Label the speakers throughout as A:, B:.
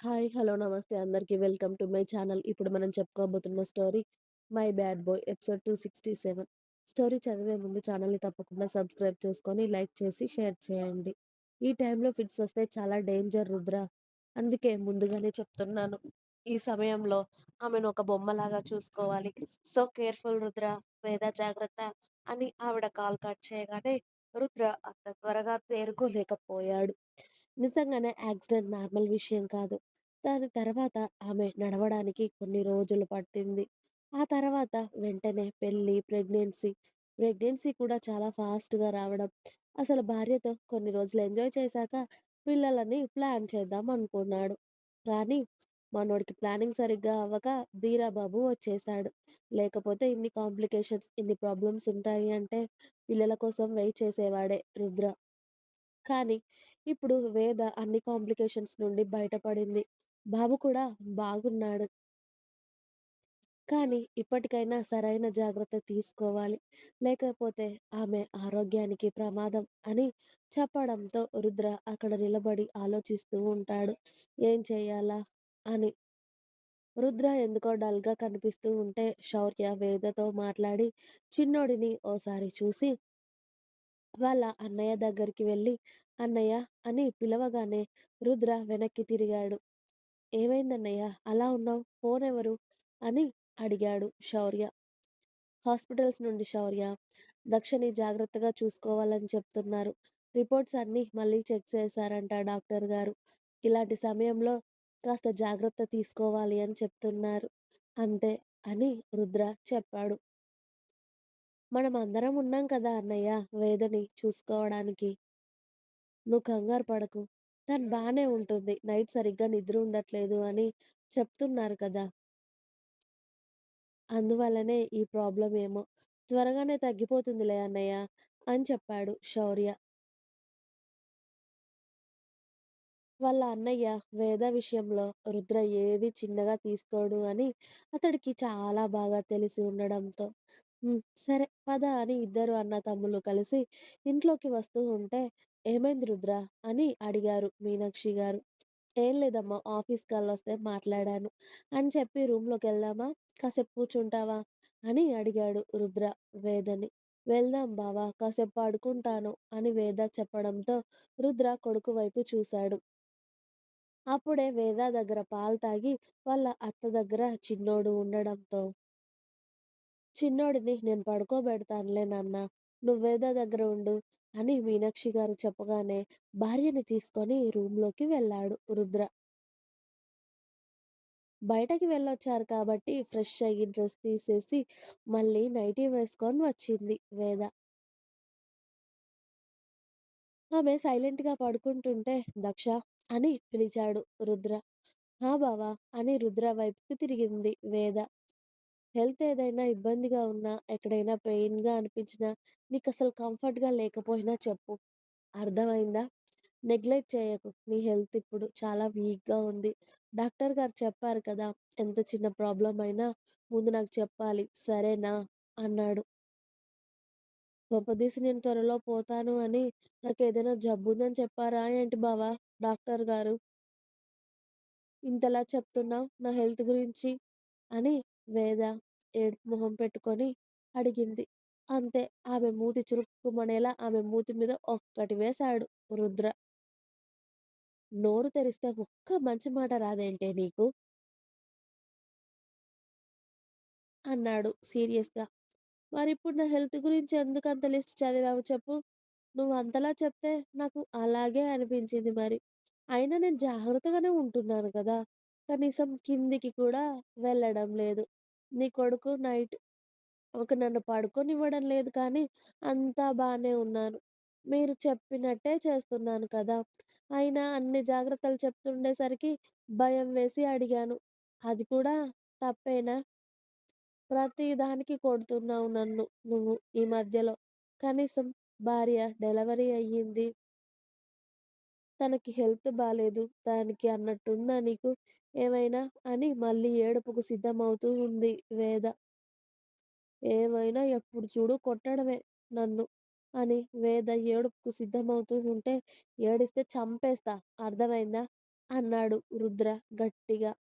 A: Hi. Hello. నమస్తే అందరికి. Welcome to my channel. ఇప్పుడు మనం చెప్పుకోబోతున్న story 'my bad boy' episode 267. Story చదివే ముందు ఛానల్‌ని తప్పకుండా సబ్స్క్రైబ్ చేసుకొని, లైక్ చేసి, షేర్ చేయండి. ఈ టైంలో ఫిట్స్ వస్తే చాలా డేంజర్ రుద్ర. అందుకే ముందుగానే చెప్తున్నాను. ఈ సమయంలో ఆమెను ఒక బొమ్మలాగా చూసుకోవాలి. So careful Rudra. వేద జాగ్రత్త అని ఆవిడ కాల్ కట్ చేయగానే రుద్ర అంత త్వరగా తేరుకోలేకపోయాడు. నిజంగానే యాక్సిడెంట్ నార్మల్ విషయం కాదు. దాని తర్వాత ఆమె నడవడానికి కొన్ని రోజులు పట్టింది. ఆ తర్వాత వెంటనే పెళ్లి, ప్రెగ్నెన్సీ కూడా చాలా ఫాస్ట్‌గా రావడం. అసలు భార్యతో కొన్ని రోజులు ఎంజాయ్ చేశాక పిల్లలని ప్లాన్ చేద్దాం అనుకున్నాడు. కానీ మనోడికి ప్లానింగ్ సరిగ్గా అవ్వక ధీరా బాబు వచ్చేసాడు. లేకపోతే ఇన్ని కాంప్లికేషన్స్, ఇన్ని ప్రాబ్లమ్స్ ఉంటాయి అంటే పిల్లల కోసం వెయిట్ చేసేవాడే రుద్ర. కానీ ఇప్పుడు వేద అన్ని కాంప్లికేషన్స్ నుండి బయటపడింది. బాబు కూడా బాగున్నాడు. కానీ ఇప్పటికైనా సరైన జాగ్రత్త తీసుకోవాలి. లేకపోతే ఆమె ఆరోగ్యానికి ప్రమాదం అని చెప్పడంతో రుద్ర అక్కడ నిలబడి ఆలోచిస్తూ ఉంటాడు. ఏం చేయాలా అని. రుద్ర ఎందుకో డల్‌గా కనిపిస్తూ ఉంటే శౌర్య వేదతో మాట్లాడి చిన్నోడిని ఓసారి చూసి వాళ్ళ అన్నయ్య దగ్గరికి వెళ్ళి, "అన్నయ్య" అని పిలవగానే రుద్ర వెనక్కి తిరిగాడు. "ఏమైందన్నయ్య అలా ఉన్నావు? ఫోనెవరు?" అని అడిగాడు శౌర్య. "హాస్పిటల్స్ నుండి శౌర్య. దక్షని జాగ్రత్తగా చూసుకోవాలని చెప్తున్నారు. రిపోర్ట్స్ అన్నీ మళ్ళీ చెక్ చేశారంట డాక్టర్ గారు. ఇలాంటి సమయంలో కాస్త జాగ్రత్త తీసుకోవాలి అని చెప్తున్నారు. అంతే" అని రుద్ర చెప్పాడు. "మనం అందరం ఉన్నాం కదా అన్నయ్య వేదని చూసుకోవడానికి. నువ్వు కంగారు పడకు. తను బానే ఉంటుంది. నైట్ సరిగ్గా నిద్ర ఉండట్లేదు అని చెప్తున్నారు కదా! అందువల్లనే ఈ ప్రాబ్లమ్ ఏమో. త్వరగానే తగ్గిపోతుందిలే అన్నయ్య" అని చెప్పాడు శౌర్య. వాళ్ళ అన్నయ్య వేద విషయంలో రుద్ర ఏవి చిన్నగా తీసుకోడు అని అతడికి చాలా బాగా తెలిసి ఉండడంతో, సరే పద అని ఇద్దరు అన్నతమ్ముళ్ళు కలిసి ఇంట్లోకి వస్తూ ఉంటే, "ఏమైంది రుద్ర" అని అడిగారు మీనాక్షి గారు. "ఏం లేదమ్మా, ఆఫీస్ కాలొస్తే మాట్లాడాను" అని చెప్పి రూమ్‌లోకెళ్దామా? కాసేపు కూర్చుంటావా? అని అడిగాడు రుద్ర వేదని. "వెళ్దాం బావ, కాసేపు పడుకుంటాను" అని వేద చెప్పడంతో రుద్ర కొడుకు వైపు చూశాడు. అప్పుడే వేద దగ్గర పాలు తాగి వాళ్ళ అత్త దగ్గర చిన్నోడు ఉండడంతో, "చిన్నోడిని నేను పడుకోబెడతానులే నాన్న, నువ్వు వేద దగ్గర ఉండు" అని మీనాక్షి గారు చెప్పగానే భార్యని తీసుకొని రూమ్‌లోకి వెళ్ళాడు రుద్ర. బయటకి వెళ్ళొచ్చారు కాబట్టి ఫ్రెష్ అయ్యి డ్రెస్ తీసేసి మళ్ళీ నైటీ వేసుకొని వచ్చింది వేద. ఆమె సైలెంట్‌గా పడుకుంటుంటే "దక్ష" అని పిలిచాడు రుద్ర. "హా! బావ" అని రుద్ర వైపుకి తిరిగింది వేద. "హెల్త్ ఏదైనా ఇబ్బందిగా ఉన్నా, ఎక్కడైనా పెయిన్‌గా అనిపించినా, నీకసలు కంఫర్ట్‌గా లేకపోయినా చెప్పు. అర్థమైందా? నెగ్లెక్ట్ చేయకు. నీ హెల్త్ ఇప్పుడు చాలా వీక్‌గా ఉంది. డాక్టర్ గారు చెప్పారు కదా! ఎంత చిన్న ప్రాబ్లమ్ అయినా ముందు నాకు చెప్పాలి. సరేనా?" అన్నాడు. "కొంపదీసి నేను త్వరలో పోతాను అని నాకేదైనా జబ్బుందని చెప్పారా ఏంటి బావ డాక్టర్ గారు? ఇంతలా చెప్తున్నావు నా హెల్త్ గురించి" అని వేద ఏడుపు మొహం పెట్టుకొని అడిగింది. అంతే, ఆమె మూతి చురుక్కుమనేలా ఆమె మూతి మీద ఒక్కటి వేశాడు రుద్ర. "నోరు తెరిస్తే ఒక్క మంచి మాట రాదేంటే నీకు?" అన్నాడు సీరియస్‌గా. "మరిప్పుడు నా హెల్త్ గురించి ఎందుకంత లిస్ట్ చదివావు చెప్పు? నువ్వు అంతలా చెప్తే నాకు అలాగే అనిపించింది మరి. అయినా నేను జాగ్రత్తగానే ఉంటున్నాను కదా! కనీసం కిందికి కూడా వెళ్ళడం లేదు. నీ కొడుకు నైట్ నన్ను పడుకోనివ్వడం లేదు కానీ అంతా బానే ఉన్నాను. మీరు చెప్పినట్టే చేస్తున్నాను కదా! అయినా అన్ని జాగ్రత్తలు చెప్తుండేసరికి భయం వేసి అడిగాను. అది కూడా తప్పేనా? ప్రతి దానికి కొడుతున్నావు నన్ను నువ్వు ఈ మధ్యలో. కనీసం భార్య డెలివరీ అయ్యింది. తనకి హెల్త్ బాలేదు. దానికి అన్నట్టుందా నీకు ఏమైనా?" అని మళ్ళీ ఏడుపుకు సిద్ధమవుతూ ఉంది వేద. "ఏమైనా ఎప్పుడు చూడు కొట్టడమే నన్ను" అని వేద ఏడుపుకు సిద్ధమవుతూ ఉంటే, "ఏడిస్తే చంపేస్తా. అర్థమైందా?" అన్నాడు రుద్ర గట్టిగా.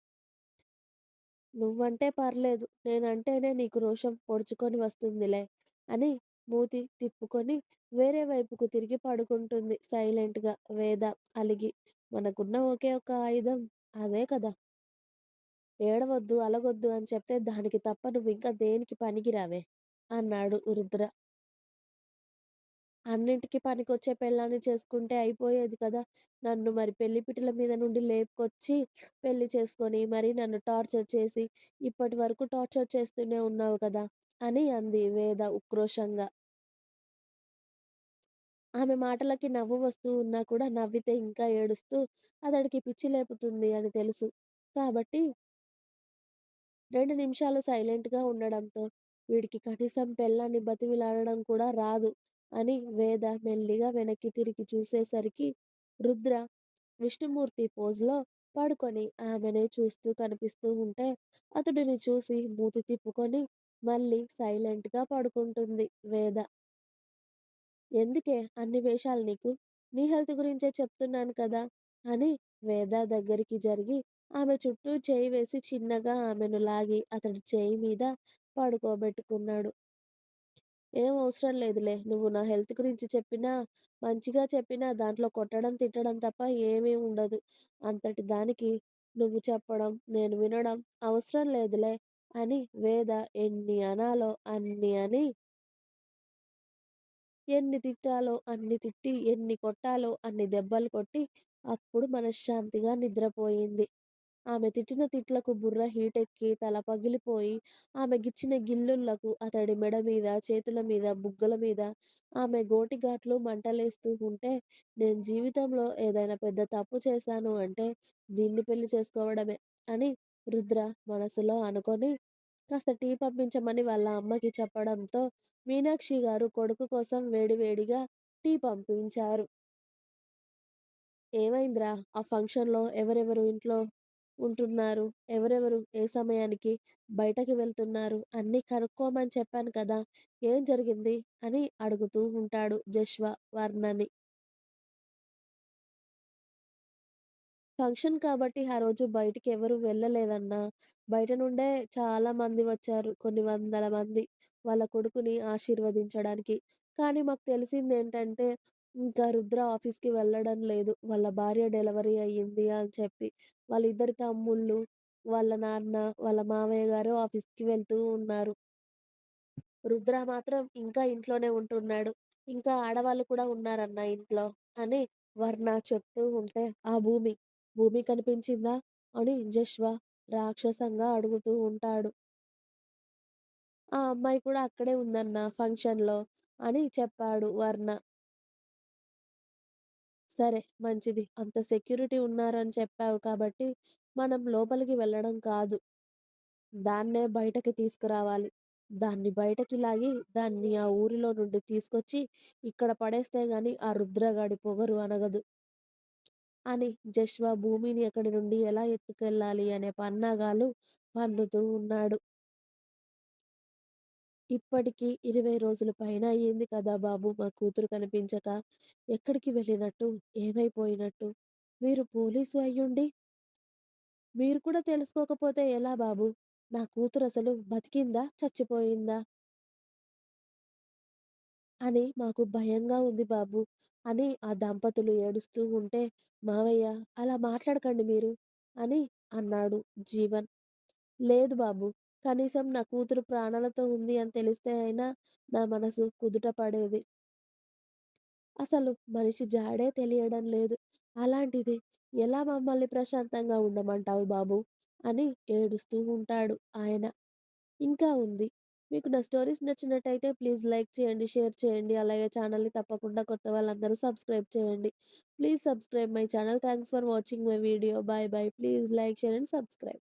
A: "నువ్వంటే పర్లేదు. నేనంటేనే నీకు రోషం పొడుచుకొని వస్తుందిలే" అని మూతి తిప్పుకొని వేరే వైపుకు తిరిగి పడుకుంటుంది సైలెంట్‌గా వేద అలిగి. మనకున్న ఒకే ఒక్క ఆయుధం అదే కదా! ఏడవొద్దు, అలగొద్దు అని చెప్తే దానికి తప్ప నువ్వింకా దేనికి పనికిరావే అన్నాడు రుద్ర. అన్నింటికి పనికొచ్చే పెళ్ళాన్ని చేసుకుంటే అయిపోయేది కదా! నన్ను మరి పెళ్లి పీటల మీద నుండి లేపుకొచ్చి పెళ్లి చేసుకొని, మరి నన్ను టార్చర్ చేసి, ఇప్పటి వరకు టార్చర్ చేస్తూనే ఉన్నావు కదా! అని అంది వేద ఉక్రోషంగా. ఆమె మాటలకి నవ్వు వస్తూ ఉన్నా కూడా నవ్వితే ఇంకా ఏడుస్తూ అతడికి పిచ్చి లేపుతుంది అని తెలుసు. కాబట్టి 2 నిమిషాలు సైలెంట్‌గా ఉండడంతో, వీడికి కనీసం పెళ్ళాన్ని బతిమిలాడడం కూడా రాదు అని వేద మెల్లిగా వెనక్కి తిరిగి చూసేసరికి రుద్ర విష్ణుమూర్తి పోజ్‌లో పడుకొని ఆమెనే చూస్తూ కనిపిస్తూ ఉంటే, అతడిని చూసి మూతి తిప్పుకొని మళ్ళీ సైలెంట్‌గా పడుకుంటుంది వేద. ఎందుకే అన్ని వేషాలు నీకు? నీ హెల్త్ గురించే చెప్తున్నాను కదా! అని వేద దగ్గరికి జరిగి ఆమె చుట్టూ చేయి వేసి చిన్నగా ఆమెను లాగి అతడి చేయి మీద పడుకోబెట్టుకున్నాడు. "ఏం అవసరం లేదులే. నువ్వు నా హెల్త్ గురించి చెప్పినా, మంచిగా చెప్పినా దాంట్లో కొట్టడం, తిట్టడం తప్ప ఏమీ ఉండదు. అంతటి దానికి నువ్వు చెప్పడం, నేను వినడం అవసరం లేదులే" అని వేద ఎన్ని అనాలో అన్ని అని ఎన్ని తిట్టాలో అన్ని తిట్టి, ఎన్ని కొట్టాలో అన్ని దెబ్బలు కొట్టి, అప్పుడు మనశ్శాంతిగా నిద్రపోయింది. ఆమె తిట్టిన తిట్లకు బుర్ర హీటెక్కి తల పగిలిపోయి, ఆమె గిచ్చిన గిల్లులకు అతడి మెడ మీద, చేతుల మీద, బుగ్గల మీద ఆమె గోటిగాట్లు మంటలేస్తూ ఉంటే, నేను జీవితంలో ఏదైనా పెద్ద తప్పు చేశాను అంటే దీన్ని పెళ్లి చేసుకోవడమే అని రుద్ర మనసులో అనుకొని, కాస్త టీ పంపించమని వాళ్ళ అమ్మకి చెప్పడంతో మీనాక్షి గారు కొడుకు కోసం వేడివేడిగా టీ పంపించారు. "ఏమైందిరా? ఆ ఫంక్షన్‌లో ఎవరెవరు ఇంట్లో ఉంటున్నారు? ఎవరెవరు ఏ సమయానికి బయటకి వెళ్తున్నారు? అన్నీ కనుక్కోమని చెప్పాను కదా! ఏం జరిగింది?" అని అడుగుతూ ఉంటాడు జశ్వ వర్ణని. ఫంక్షన్ కాబట్టి ఆ రోజు బయటికెవరు వెళ్ళలేదన్నా. బయట నుండే చాలా మంది వచ్చారు. కొన్ని వందల మంది వాళ్ళ కొడుకుని ఆశీర్వదించడానికి. కానీ మాకు తెలిసిందేంటంటే, ఇంకా రుద్ర ఆఫీస్‌కి వెళ్ళడం లేదు. వాళ్ళ భార్య డెలివరీ అయ్యింది అని చెప్పి. వాళ్ళిద్దరి తమ్ముళ్ళు, వాళ్ళ నాన్న, వాళ్ళ మావయ్య గారు ఆఫీస్‌కి వెళ్తూ ఉన్నారు. రుద్ర మాత్రం ఇంకా ఇంట్లోనే ఉంటున్నాడు. ఇంకా ఆడవాళ్ళు కూడా ఉన్నారన్న ఇంట్లో అని వర్ణ చెప్తూ ఉంటే, "ఆ భూమి, భూమి కనిపించిందా?" అని జశ్వ రాక్షసంగా అడుగుతూ ఉంటాడు. "ఆ అమ్మాయి కూడా అక్కడే ఉందన్నా ఫంక్షన్‌లో" అని చెప్పాడు వర్ణ. "సరే మంచిది. అంత సెక్యూరిటీ ఉన్నారని చెప్పావు కాబట్టి మనం లోపలికి వెళ్ళడం కాదు. దాన్నే బయటకి తీసుకురావాలి. దాన్ని బయటకి లాగి, దాన్ని ఆ ఊరిలో నుండి తీసుకొచ్చి ఇక్కడ పడేస్తే గాని ఆ రుద్రగాడి పొగరు అణగదు" అని జశ్వ భూమిని అక్కడి నుండి ఎలా ఎత్తుకెళ్ళాలి అనే పన్నాగాలు పన్నుతూ ఉన్నాడు. "ఇప్పటికి 20 రోజులు పైన అయ్యింది కదా బాబు మా కూతురు కనిపించక. ఎక్కడికి వెళ్ళినట్టు? ఏమైపోయినట్టు? మీరు పోలీసు అయ్యుండి మీరు కూడా తెలుసుకోకపోతే ఎలా బాబు? నా కూతురసలు బతికిందా? చచ్చిపోయిందా? అని మాకు భయంగా ఉంది బాబు" అని ఆ దంపతులు ఏడుస్తూ ఉంటే, "మావయ్య అలా మాట్లాడకండి మీరు" అని అన్నాడు జీవన్. "లేదు బాబు. కనీసం నా కూతురు ప్రాణాలతో ఉంది అని తెలిస్తే అయినా నా మనసు కుదుట పడేది. అసలు మనిషి జాడే తెలియడం లేదు. అలాంటిది ఎలా మమ్మల్ని ప్రశాంతంగా ఉండమంటావు బాబు" అని ఏడుస్తూ ఉంటాడు ఆయన. ఇంకా ఉంది. మీకు నా స్టోరీస్ నచ్చినట్టయితే ప్లీజ్ లైక్ చేయండి, షేర్ చేయండి. అలాగే ఛానల్‌ని తప్పకుండా కొత్త వాళ్ళందరూ సబ్స్క్రైబ్ చేయండి. Please subscribe my channel. Thanks for watching my video. By by. Please like, share and subscribe.